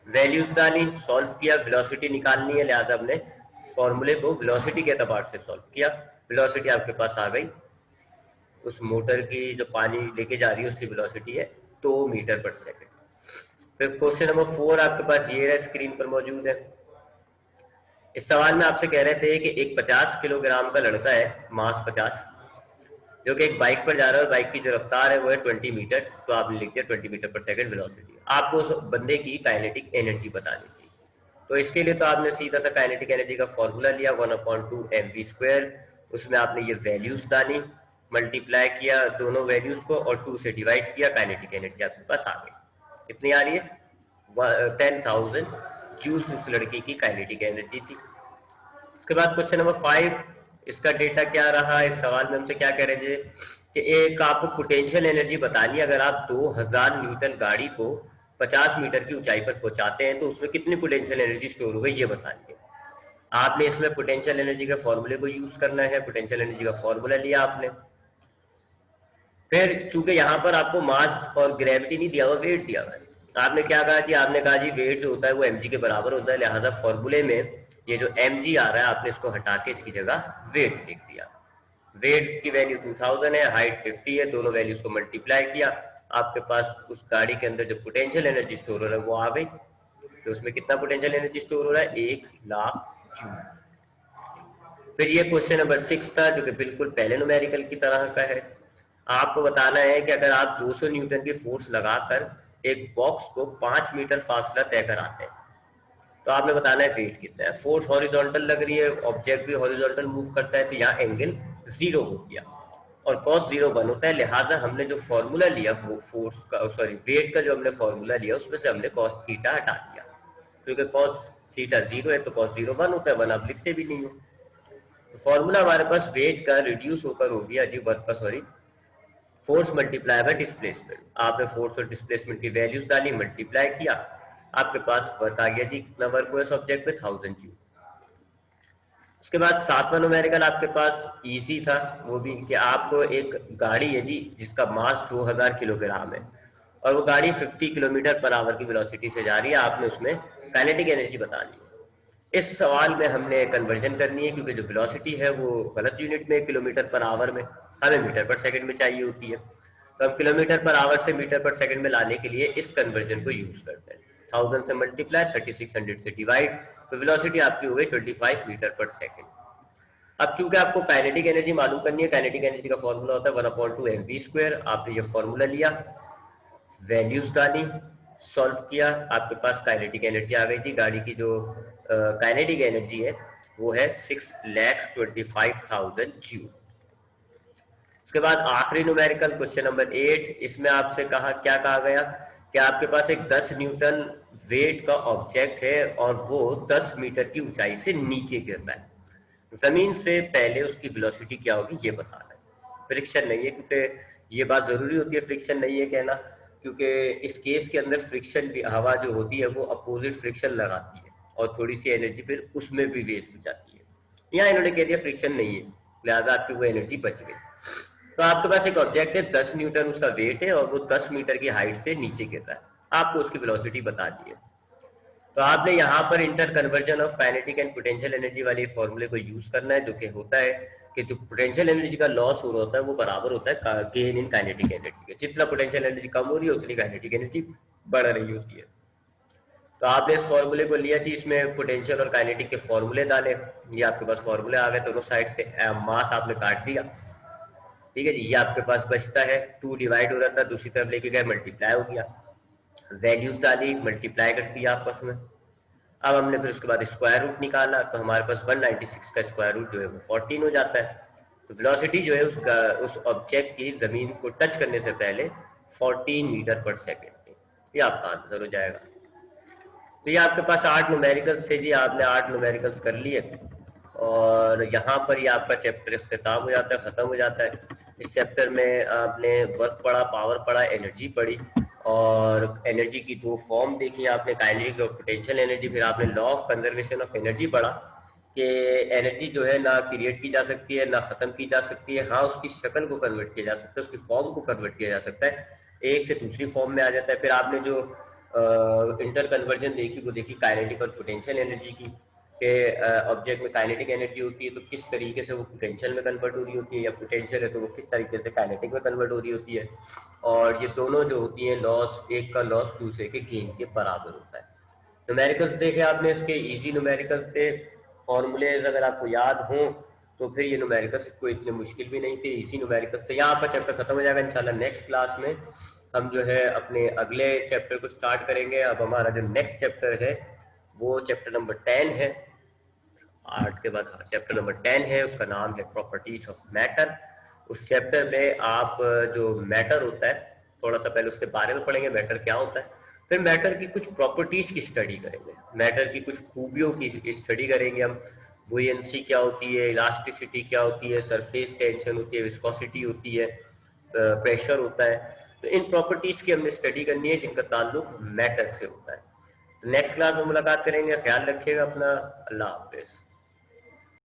वैल्यूज डाली, सॉल्व किया, वेलोसिटी निकालनी है, लिहाजा हमने फॉर्मूले को वेलोसिटी के एतबार से सॉल्व किया, वेलोसिटी आपके पास आ गई, उस मोटर की जो पानी लेके जा रही है उसकी वेलोसिटी है 2 मीटर पर सेकंड। फिर क्वेश्चन नंबर 4 आपके पास ये है, स्क्रीन पर मौजूद है। इस सवाल में आपसे कह रहे थे कि एक 50 किलोग्राम का लड़का है, मास 50, जो कि एक बाइक पर जा रहा है, और बाइक की जो रफ्तार है वो है 20 मीटर, तो आपने लिख दिया 20 मीटर पर सेकंड वेलोसिटी। आपको उस बंदे की काइनेटिक एनर्जी बतानी थी, तो इसके लिए तो आपने सीधा सा काइनेटिक एनर्जी का फॉर्मूला लिया 1/2 mv स्क्वायर, उसमें आपने ये वैल्यूज डाली, मल्टीप्लाई किया दोनों वैल्यूज को और 2 से डिवाइड किया, काइनेटिक एनर्जी आपके पास आ गई। कितनी आ रही है? 10,000 जूल्स उस लड़की की काइनेटिक एनर्जी थी। उसके बाद क्वेश्चन नंबर 5, इसका डेटा क्या रहा? इस सवाल में हमसे क्या कह रहे थे कि एक आपको पोटेंशियल एनर्जी बतानी है। अगर आप 2000 न्यूटन गाड़ी को 50 मीटर की ऊंचाई पर पहुंचाते हैं तो उसमें कितनी पोटेंशियल एनर्जी स्टोर हो गई ये बतानी है। आपने इसमें पोटेंशियल एनर्जी के फॉर्मूले को यूज करना है। पोटेंशियल एनर्जी का फॉर्मूला लिया आपने, फिर चूंकि यहाँ पर आपको मास और ग्रेविटी नहीं दिया हुआ, वेट दिया हुआ है, आपने क्या कहा जी? आपने कहा जी वेट जो होता है वो mg के बराबर होता है, लिहाजा फॉर्मूले में ये जो mg आ रहा है आपने इसको हटा के इसकी जगह वेट लिख दिया। वेट की वैल्यू 2000 है, हाइट 50 है, दोनों वैल्यूज को मल्टीप्लाई किया, आपके पास उस गाड़ी के अंदर जो पोटेंशियल एनर्जी स्टोर हो रहा है वो आ गई। तो उसमें कितना पोटेंशियल एनर्जी स्टोर हो रहा है? 1,00,000 जूल। फिर ये क्वेश्चन नंबर 6 था जो कि बिल्कुल पहले न्यूमेरिकल की तरह का है। आपको बताना है कि अगर आप 200 न्यूटन की फोर्स लगाकर एक बॉक्स को 5 मीटर फासला तय कराते हैं तो आपने बताना है वेट कितना है। फोर्स हॉरिजॉन्टल लग रही है, ऑब्जेक्ट भी हॉरिजॉन्टल मूव करता है, तो यहाँ एंगल 0 हो गया और cos 0 1 होता है। लिहाजा हमने जो फॉर्मूला लिया वो फोर्स का, सॉरी वेट का जो हमने फॉर्मूला लिया उसमें से हमने cos थीटा हटा दिया, क्योंकि cos थीटा 0 है तो cos 0 1 होता है, 1 आप लिखते भी नहीं हो। तो फॉर्मूला हमारे पास वेट का रिड्यूस होकर हो गया जी वर्क का, sorry force multiply by displacement. आपने फोर्स और डिस्प्लेसमेंट की वैल्यूज डाली, मल्टीप्लाई किया, आपके पास वर्क आ गया जी। कितना वर्क हुआ सब्जेक्ट पे? 1000 जूल। उसके बाद 7वां न्यूमेरिकल आपके पास इजी था, वो भी कि आपको एक गाड़ी है जी जिसका मास 2000 किलोग्राम है और वो गाड़ी 50 किलोमीटर पर आवर की वेलोसिटी से जा रही है, आपने उसमें काइनेटिक एनर्जी बतानी है। इस सवाल में हमने कन्वर्जन करनी है क्योंकि जो वेलोसिटी है वो गलत यूनिट में, किलोमीटर पर आवर में, हमें मीटर पर सेकंड में चाहिए होती है। तो हम किलोमीटर पर आवर से मीटर पर सेकंड में लाने के लिए इस कन्वर्जन को यूज करते हैं। 1000 से मल्टीप्लाई, 3600 से डिवाइड, तो वेलोसिटी आपकी हो गई 25 मीटर पर सेकंड। अब चूंकि आपको काइनेटिक एनर्जी मालूम करनी है, काइनेटिक एनर्जी का फॉर्मूला होता है 1/2 mv²। आपने ये फॉर्मूला लिया, वैल्यूज डाली, सॉल्व किया, आपके पास काइनेटिक एनर्जी आ गई थी। गाड़ी की जो काइनेटिक एनर्जी है वो है 6,25,000 जूल। उसके बाद आखिरी न्यूमेरिकल क्वेश्चन नंबर 8, इसमें आपसे क्या कहा गया कि आपके पास एक 10 न्यूटन वेट का ऑब्जेक्ट है और वो 10 मीटर की ऊंचाई से नीचे गिर रहा है। जमीन से पहले उसकी वेलोसिटी क्या होगी ये बताना है। फ्रिक्शन नहीं है, क्योंकि ये बात जरूरी होती है, फ्रिक्शन नहीं है कहना, क्योंकि इस केस के अंदर फ्रिक्शन भी, हवा जो होती है वो अपोजिट फ्रिक्शन लगाती है और थोड़ी सी एनर्जी फिर उसमें भी वेस्ट हो जाती है। यहाँ इन्होंने कह दिया फ्रिक्शन नहीं है, लिहाजा आपकी वो एनर्जी बच गई। तो आपके पास एक ऑब्जेक्ट है, 10 न्यूटन उसका वेट है और वो 10 मीटर की हाइट से नीचे गिर रहा है, आपको उसकी वेलोसिटी बता दी है। तो आपने यहाँ पर inter conversion of kinetic and potential energy वाले फॉर्मूले को यूज करना है, जो कि होता है कि जो पोटेंशियल एनर्जी का लॉस हो रहा होता है वो बराबर होता है गेन इन काइनेटिक एनर्जी के। जितना पोटेंशियल एनर्जी कम हो रही है उतनी काइनेटिक एनर्जी बढ़ रही होती है। तो आपने इस फॉर्मूले को लिया जी, इसमें पोटेंशियल और काइनेटिक के फॉर्मूले डाले, ये आपके पास फॉर्मूले आ गए, दोनों साइड से मास आपने काट दिया, ठीक है जी। ये आपके पास बचता है, 2 डिवाइड हो रहा था, दूसरी तरफ लेके गए, मल्टीप्लाई हो गया, वैल्यूज डाली, मल्टीप्लाई कर दिया आपस में। अब हमने फिर उसके बाद स्क्वायर रूट निकाला तो हमारे पास 196 का स्क्वायर रूट जो है वो 14 हो जाता है। तो वेलोसिटी जो है उसका, उस ऑब्जेक्ट की जमीन को टच करने से पहले 14 मीटर पर सेकेंड, ये आपका आंसर हो जाएगा। तो ये आपके पास 8 न्यूमेरिकल्स थे जी, आपने 8 न्यूमेरिकल्स कर लिए और यहाँ पर ये आपका चैप्टर इख्तिताम हो जाता है, ख़त्म हो जाता है। इस चैप्टर में आपने वर्क पढ़ा, पावर पढ़ा, एनर्जी पढ़ी और एनर्जी की 2 फॉर्म देखी आपने, काइनेटिक और पोटेंशियल एनर्जी। फिर आपने law of conservation of energy पढ़ा कि एनर्जी जो है ना क्रिएट की जा सकती है ना ख़त्म की जा सकती है, हाँ उसकी शक्ल को कन्वर्ट किया जा सकता है, उसकी फॉर्म को कन्वर्ट किया जा सकता है, एक से दूसरी फॉर्म में आ जाता है। फिर आपने जो इंटर कन्वर्जन देखी वो देखी काइनेटिक और पोटेंशियल एनर्जी की, के ऑब्जेक्ट में काइनेटिक एनर्जी होती है तो किस तरीके से वो पोटेंशियल में कन्वर्ट हो रही होती है, या पोटेंशियल है तो वो किस तरीके से काइनेटिक में कन्वर्ट हो रही होती है। और ये दोनों जो होती हैं लॉस, एक का लॉस दूसरे के गेन के बराबर होता है। न्यूमेरिकल्स देखे आपने, इसके इजी न्यूमेरिकल्स थे, फॉर्मूलेज अगर आपको याद हों तो फिर ये न्यूमेरिकल्स कोई इतने मुश्किल भी नहीं थे, इजी न्यूमेरिकल्स थे। यहाँ आपका चैप्टर खत्म हो जाएगा इंशाल्लाह। नेक्स्ट क्लास में हम जो है अपने अगले चैप्टर को स्टार्ट करेंगे। अब हमारा जो नेक्स्ट चैप्टर है वो चैप्टर नंबर 10 है, 8 के बाद चैप्टर नंबर 10 है, उसका नाम है प्रॉपर्टीज ऑफ मैटर। उस चैप्टर में आप जो मैटर होता है, थोड़ा सा पहले उसके बारे में पढ़ेंगे, मैटर क्या होता है, फिर मैटर की कुछ प्रॉपर्टीज की स्टडी करेंगे, मैटर की कुछ खूबियों की स्टडी करेंगे हम। बुयंसी क्या होती है, इलास्टिसिटी क्या होती है, सरफेस टेंशन होती है, विस्कोसिटी होती है, प्रेशर होता है। तो इन प्रॉपर्टीज की हमने स्टडी करनी है जिनका ताल्लुक मैटर से होता है। नेक्स्ट क्लास में मुलाकात करेंगे, ख्याल रखिएगा अपना। अल्लाह हाफिज।